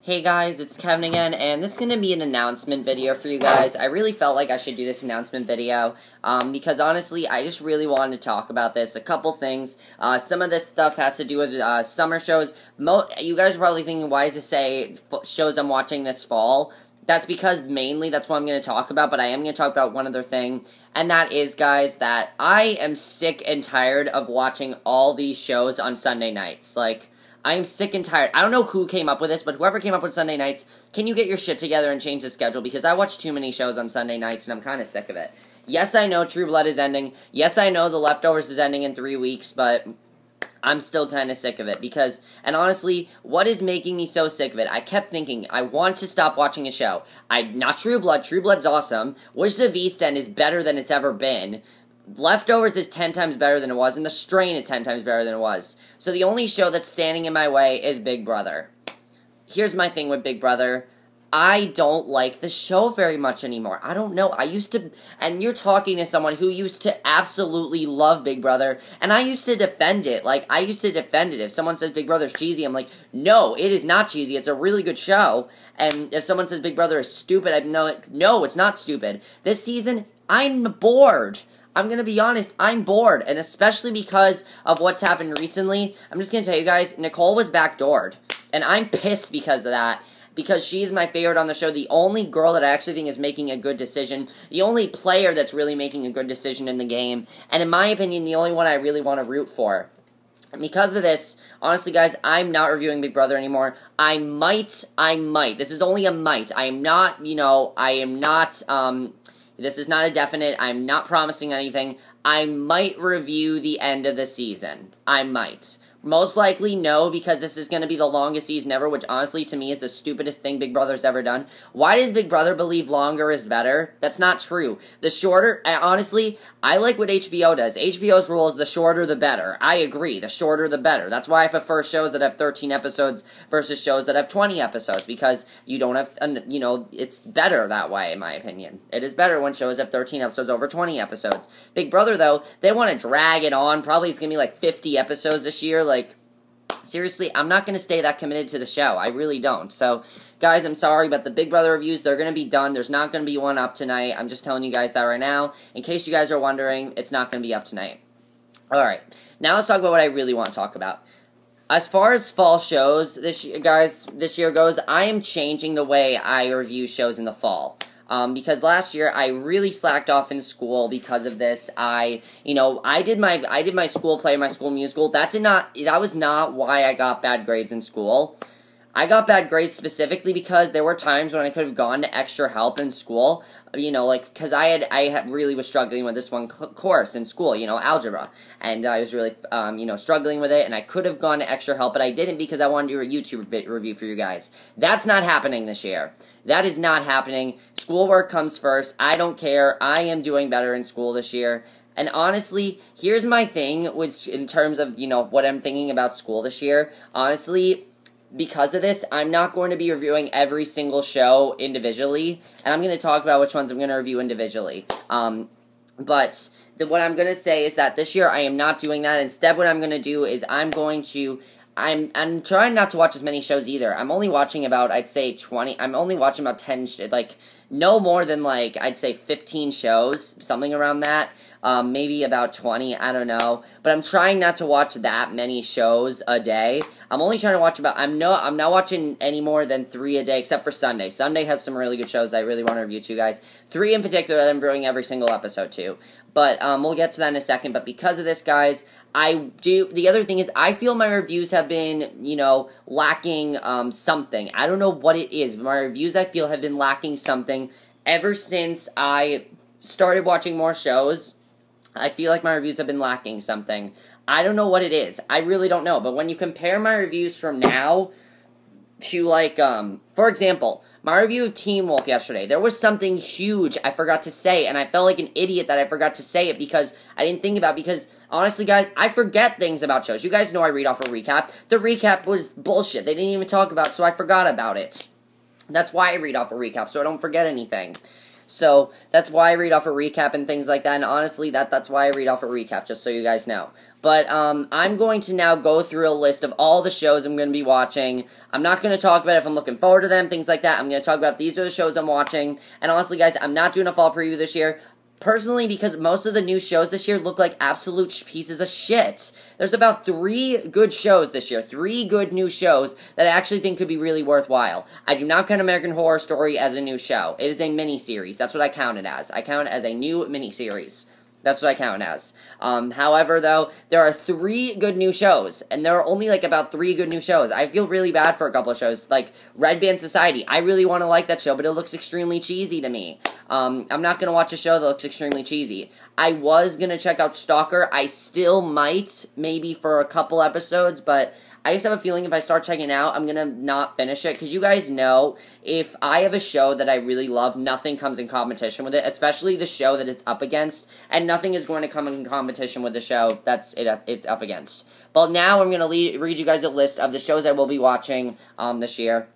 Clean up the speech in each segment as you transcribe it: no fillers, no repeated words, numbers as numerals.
Hey guys, it's Kevin again, and this is going to be an announcement video for you guys. I really felt like I should do this announcement video, because honestly, I just really wanted to talk about this. A couple things. Some of this stuff has to do with summer shows. You guys are probably thinking, why does it say shows I'm watching this fall? That's because mainly that's what I'm going to talk about, but I am going to talk about one other thing, and that is, guys, that I am sick and tired of watching all these shows on Sunday nights. Like, I am sick and tired. I don't know who came up with this, but whoever came up with Sunday nights, can you get your shit together and change the schedule? Because I watch too many shows on Sunday nights, and I'm kind of sick of it. Yes, I know True Blood is ending. Yes, I know The Leftovers is ending in 3 weeks, but I'm still kind of sick of it. Because, and honestly, what is making me so sick of it? I kept thinking, I want to stop watching a show. Not True Blood. True Blood's awesome. Witches of East End is better than it's ever been. Leftovers is 10 times better than it was, and The Strain is 10 times better than it was. So the only show that's standing in my way is Big Brother. Here's my thing with Big Brother. I don't like the show very much anymore. I don't know. I used to, and you're talking to someone who used to absolutely love Big Brother, and I used to defend it. Like, I used to defend it. If someone says Big Brother's cheesy, I'm like, no, it is not cheesy. It's a really good show. And if someone says Big Brother is stupid, I'm like, no, it's not stupid. This season, I'm bored. I'm going to be honest, I'm bored, and especially because of what's happened recently. I'm just going to tell you guys, Nicole was backdoored, and I'm pissed because of that, because she's my favorite on the show, the only girl that I actually think is making a good decision, the only player that's really making a good decision in the game, and in my opinion, the only one I really want to root for. And because of this, honestly, guys, I'm not reviewing Big Brother anymore. I might, this is only a might, I am not, this is not a definite. I'm not promising anything. I might review the end of the season. I might. Most likely, no, because this is going to be the longest season ever, which honestly, to me, is the stupidest thing Big Brother's ever done. Why does Big Brother believe longer is better? That's not true. The shorter, honestly, I like what HBO does. HBO's rule is the shorter the better. I agree, the shorter the better. That's why I prefer shows that have 13 episodes versus shows that have 20 episodes, because you don't have, it's better that way, in my opinion. It is better when shows have 13 episodes over 20 episodes. Big Brother, though, they want to drag it on. Probably it's going to be like 50 episodes this year. Like, seriously, I'm not going to stay that committed to the show. I really don't. So, guys, I'm sorry, but the Big Brother reviews, they're going to be done. There's not going to be one up tonight. I'm just telling you guys that right now. In case you guys are wondering, it's not going to be up tonight. Alright, now let's talk about what I really want to talk about. As far as fall shows, this year goes, I am changing the way I review shows in the fall. Because last year I really slacked off in school because of this. I did my school play, my school musical. That was not why I got bad grades in school. I got bad grades specifically because there were times when I could have gone to extra help in school. Because I really was struggling with this one course in school, algebra. And I was really, struggling with it, and I could have gone to extra help, but I didn't because I wanted to do a YouTube review for you guys. That's not happening this year. That is not happening. Schoolwork comes first. I don't care. I am doing better in school this year. And honestly, here's my thing, which in terms of, what I'm thinking about school this year. Honestly, because of this, I'm not going to be reviewing every single show individually, and I'm going to talk about which ones I'm going to review individually. But what I'm going to say is that this year I am not doing that. Instead, what I'm going to do is I'm trying not to watch as many shows either. I'm only watching about, I'd say, 20, I'm only watching about 10, no more than, I'd say 15 shows, something around that. Maybe about 20, I don't know. But I'm trying not to watch that many shows a day. I'm only trying to watch I'm not watching any more than 3 a day, except for Sunday. Sunday has some really good shows that I really want to review to you guys. 3 in particular that I'm reviewing every single episode to. But, we'll get to that in a second. But because of this, guys, the other thing is, I feel my reviews have been, lacking, something. I don't know what it is, but my reviews, I feel, have been lacking something ever since I started watching more shows. I feel like my reviews have been lacking something. I don't know what it is. I really don't know. But when you compare my reviews from now to, for example, my review of Teen Wolf yesterday, there was something huge I forgot to say, and I felt like an idiot that I forgot to say it because I didn't think about it, because, honestly, guys, I forget things about shows. You guys know I read off a recap. The recap was bullshit. They didn't even talk about it, so I forgot about it. That's why I read off a recap, so I don't forget anything. So that's why I read off a recap and things like that, and honestly, that's why I read off a recap, just so you guys know. But I'm going to now go through a list of all the shows I'm going to be watching. I'm not going to talk about if I'm looking forward to them, things like that. I'm going to talk about these are the shows I'm watching. And honestly, guys, I'm not doing a fall preview this year. Personally, because most of the new shows this year look like absolute pieces of shit. There's about 3 good shows this year. 3 good new shows that I actually think could be really worthwhile. I do not count American Horror Story as a new show. It is a miniseries. That's what I count it as. I count it as a new miniseries. That's what I count it as. However, though, there are 3 good new shows, and there are only, like, about 3 good new shows. I feel really bad for a couple of shows, like Red Band Society. I really want to like that show, but it looks extremely cheesy to me. I'm not going to watch a show that looks extremely cheesy. I was going to check out Stalker. I still might, maybe for a couple episodes, but I just have a feeling if I start checking it out, I'm going to not finish it, because you guys know, if I have a show that I really love, nothing comes in competition with it, especially the show that it's up against, and nothing is going to come in competition with the show it's up against. But now I'm going to read you guys a list of the shows I will be watching this year,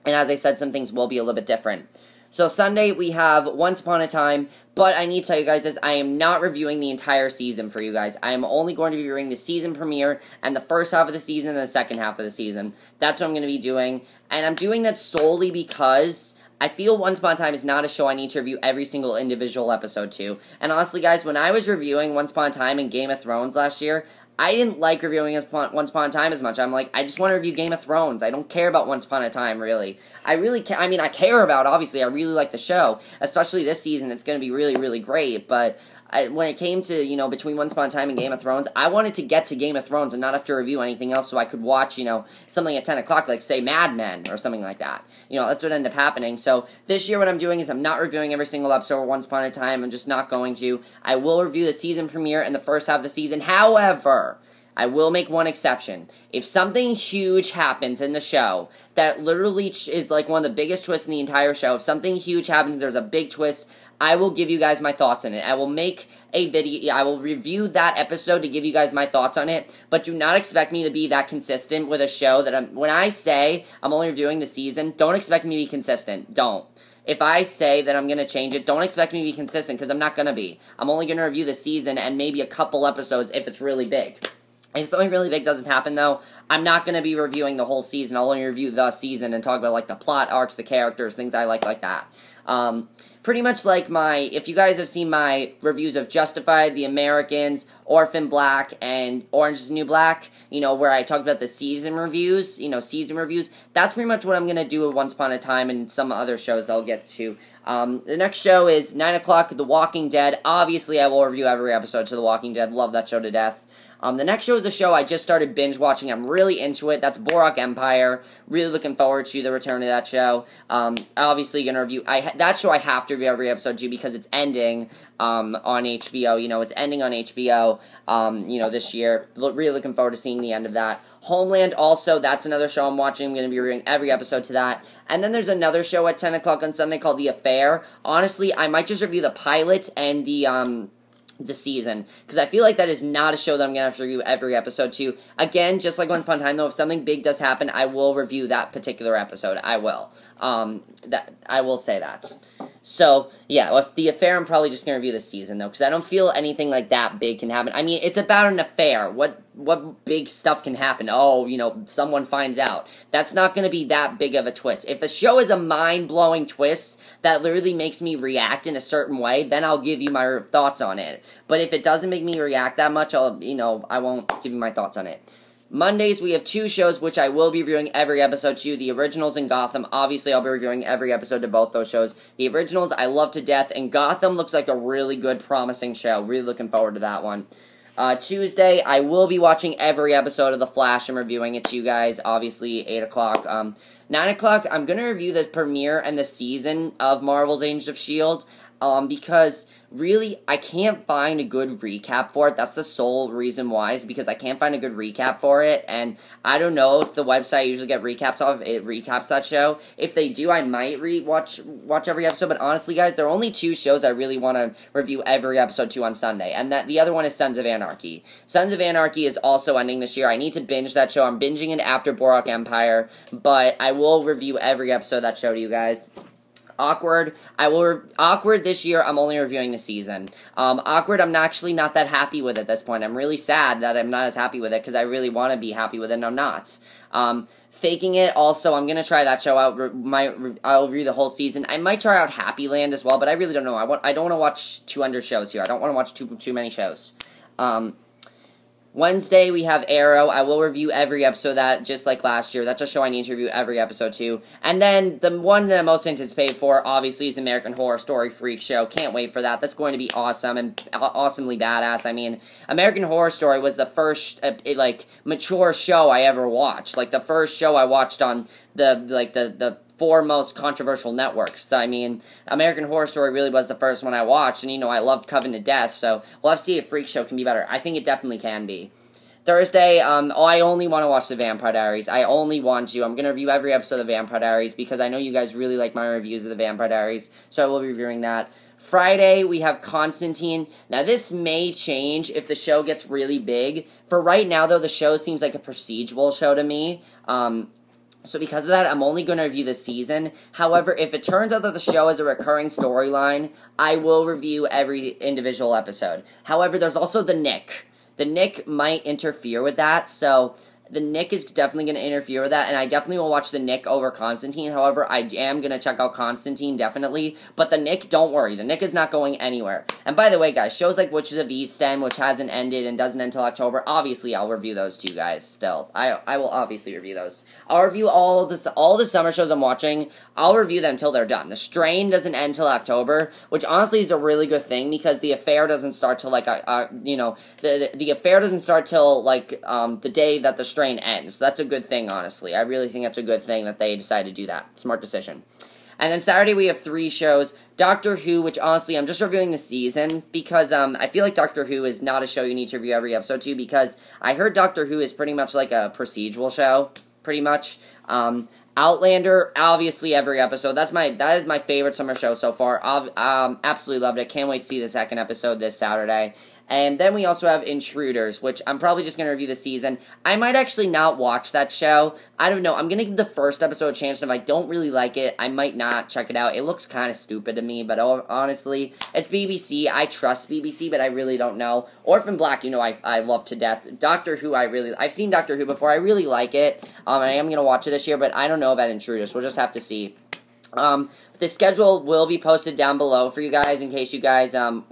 and as I said, some things will be a little bit different. So Sunday, we have Once Upon a Time, but I need to tell you guys this, I am not reviewing the entire season for you guys. I am only going to be reviewing the season premiere, and the first half of the season, and the second half of the season. That's what I'm going to be doing, and I'm doing that solely because I feel Once Upon a Time is not a show I need to review every single individual episode to. And honestly, guys, when I was reviewing Once Upon a Time and Game of Thrones last year, I didn't like reviewing Once Upon a Time as much. I'm like, I just want to review Game of Thrones. I don't care about Once Upon a Time, really. I care about it, obviously. I really like the show. Especially this season, it's going to be really, really great. But when it came to, between Once Upon a Time and Game of Thrones, I wanted to get to Game of Thrones and not have to review anything else so I could watch, something at 10 o'clock, like, say, Mad Men or something like that. That's what ended up happening. So this year what I'm doing is I'm not reviewing every single episode of Once Upon a Time. I'm just not going to. I will review the season premiere and the first half of the season. However, I will make one exception. If something huge happens in the show that literally is like one of the biggest twists in the entire show, if something huge happens, there's a big twist, I will give you guys my thoughts on it. I will make a video, I will review that episode to give you guys my thoughts on it, but do not expect me to be that consistent with a show that when I say I'm only reviewing the season, don't expect me to be consistent. Don't. If I say that I'm going to change it, don't expect me to be consistent, because I'm not going to be. I'm only going to review the season and maybe a couple episodes if it's really big. If something really big doesn't happen, though, I'm not going to be reviewing the whole season. I'll only review the season and talk about, like, the plot arcs, the characters, things I like that. Pretty much like if you guys have seen my reviews of Justified, The Americans, Orphan Black, and Orange is the New Black, where I talked about the season reviews, that's pretty much what I'm going to do with Once Upon a Time and some other shows I'll get to. The next show is 9 o'clock, The Walking Dead. Obviously, I will review every episode to The Walking Dead. Love that show to death. The next show is a show I just started binge watching. I'm really into it. That's Boardwalk Empire. Really looking forward to the return of that show. Obviously going to review that show. I have to review every episode too because it's ending on HBO. It's ending on HBO. This year. Really looking forward to seeing the end of that. Homeland also, that's another show I'm watching. I'm going to be reviewing every episode to that. And then there's another show at 10 o'clock on Sunday called The Affair. Honestly, I might just review the pilot and the season, because I feel like that is not a show that I'm going to have to review every episode to. Again, just like Once Upon a Time, though, if something big does happen, I will review that particular episode. I will. I will say that. So, yeah, with The Affair, I'm probably just going to review the season, though, because I don't feel anything like that big can happen. I mean, it's about an affair. What big stuff can happen? Oh, someone finds out. That's not going to be that big of a twist. If the show is a mind-blowing twist that literally makes me react in a certain way, then I'll give you my thoughts on it. But if it doesn't make me react that much, I won't give you my thoughts on it. Mondays, we have 2 shows, which I will be reviewing every episode to. The Originals and Gotham. Obviously, I'll be reviewing every episode to both those shows. The Originals, I love to death, and Gotham looks like a really good, promising show. Really looking forward to that one. Tuesday, I will be watching every episode of The Flash and reviewing it to you guys. Obviously, 8 o'clock. 9 o'clock, I'm going to review the premiere and the season of Marvel's Agents of S.H.I.E.L.D., because really, I can't find a good recap for it. That's the sole reason why, is because I can't find a good recap for it, and I don't know if the website I usually get recaps off, it recaps that show. If they do, I might watch every episode, but honestly, guys, there are only 2 shows I really want to review every episode to on Sunday, and the other one is Sons of Anarchy. Sons of Anarchy is also ending this year. I need to binge that show. I'm binging it after Boardwalk Empire, but I will review every episode of that show to you guys. Awkward, Awkward this year, I'm only reviewing the season. Awkward, I'm actually not that happy with at this point. I'm really sad that I'm not as happy with it, because I really want to be happy with it, and I'm not. Faking It, also, I'm going to try that show out. I'll review the whole season. I might try out Happy Land as well, but I really don't know. I don't want to watch 200 shows here. I don't want to watch too many shows. Wednesday, we have Arrow. I will review every episode of that, just like last year. That's a show I need to review every episode, too. And then, the one that I'm most anticipated for, obviously, is American Horror Story Freakshow. Can't wait for that. That's going to be awesome and awesomely badass. I mean, American Horror Story was the first, mature show I ever watched. Like, the first show I watched on the four most controversial networks. I mean, American Horror Story really was the first one I watched, and, I loved Coven to death, so we'll have to see if Freakshow can be better. I think it definitely can be. Thursday, I only want to watch the Vampire Diaries. I only want to. I'm going to review every episode of the Vampire Diaries, because I know you guys really like my reviews of the Vampire Diaries, so I will be reviewing that. Friday, we have Constantine. Now, this may change if the show gets really big. For right now, though, the show seems like a procedural show to me. So because of that, I'm only going to review the season. However, if it turns out that the show is a recurring storyline, I will review every individual episode. However, there's also the Knick. The Knick might interfere with that, so the Knick is definitely going to interfere with that, and I definitely will watch the Knick over Constantine. However, I am going to check out Constantine, definitely. But the Knick, don't worry. The Knick is not going anywhere. And by the way, guys, shows like Witches of East End, which hasn't ended and doesn't end until October, obviously I'll review those too, guys, still. I will obviously review those. I'll review all the summer shows I'm watching. I'll review them until they're done. The Strain doesn't end until October, which honestly is a really good thing, because The Affair doesn't start till, the Affair doesn't start till, the day that The Strain ends. So that's a good thing, honestly. I really think that's a good thing that they decided to do that. Smart decision. And then Saturday we have 3 shows. Doctor Who, which honestly I'm just reviewing the season, because I feel like Doctor Who is not a show you need to review every episode to, because I heard Doctor Who is pretty much like a procedural show, pretty much. Outlander, obviously every episode. That is my favorite summer show so far. Absolutely loved it. Can't wait to see the second episode this Saturday. And then we also have Intruders, which I'm probably just going to review the season. I might actually not watch that show. I don't know. I'm going to give the first episode a chance, and if I don't really like it, I might not check it out. It looks kind of stupid to me, but honestly, it's BBC. I trust BBC, but I really don't know. Orphan Black, I love to death. Doctor Who, I've seen Doctor Who before. I really like it. I am going to watch it this year, but I don't know about Intruders. We'll just have to see. The schedule will be posted down below for you guys in case you guys, want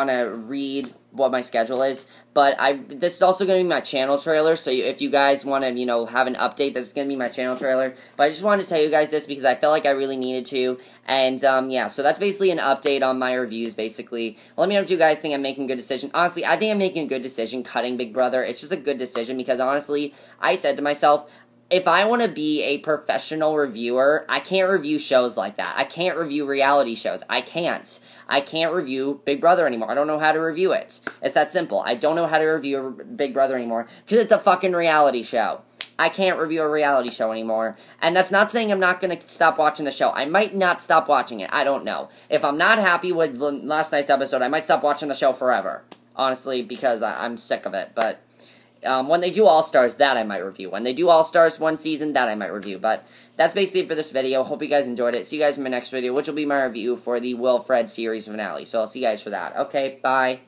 to read what my schedule is. But this is also going to be my channel trailer, so if you guys want to, have an update, this is going to be my channel trailer. But I just wanted to tell you guys this because I felt like I really needed to. And, yeah, so that's basically an update on my reviews, basically. Let me know if you guys think I'm making a good decision. Honestly, I think I'm making a good decision cutting Big Brother. It's just a good decision because, honestly, I said to myself, if I want to be a professional reviewer, I can't review shows like that. I can't review reality shows. I can't review Big Brother anymore. I don't know how to review it. It's that simple. I don't know how to review Big Brother anymore because it's a fucking reality show. I can't review a reality show anymore. And that's not saying I'm not going to stop watching the show. I might not stop watching it. I don't know. If I'm not happy with last night's episode, I might stop watching the show forever. Honestly, because I'm sick of it. But when they do All-Stars, that I might review. When they do All-Stars one season, that I might review. But that's basically it for this video. Hope you guys enjoyed it. See you guys in my next video, which will be my review for the Wilfred series finale. So I'll see you guys for that. Okay, bye.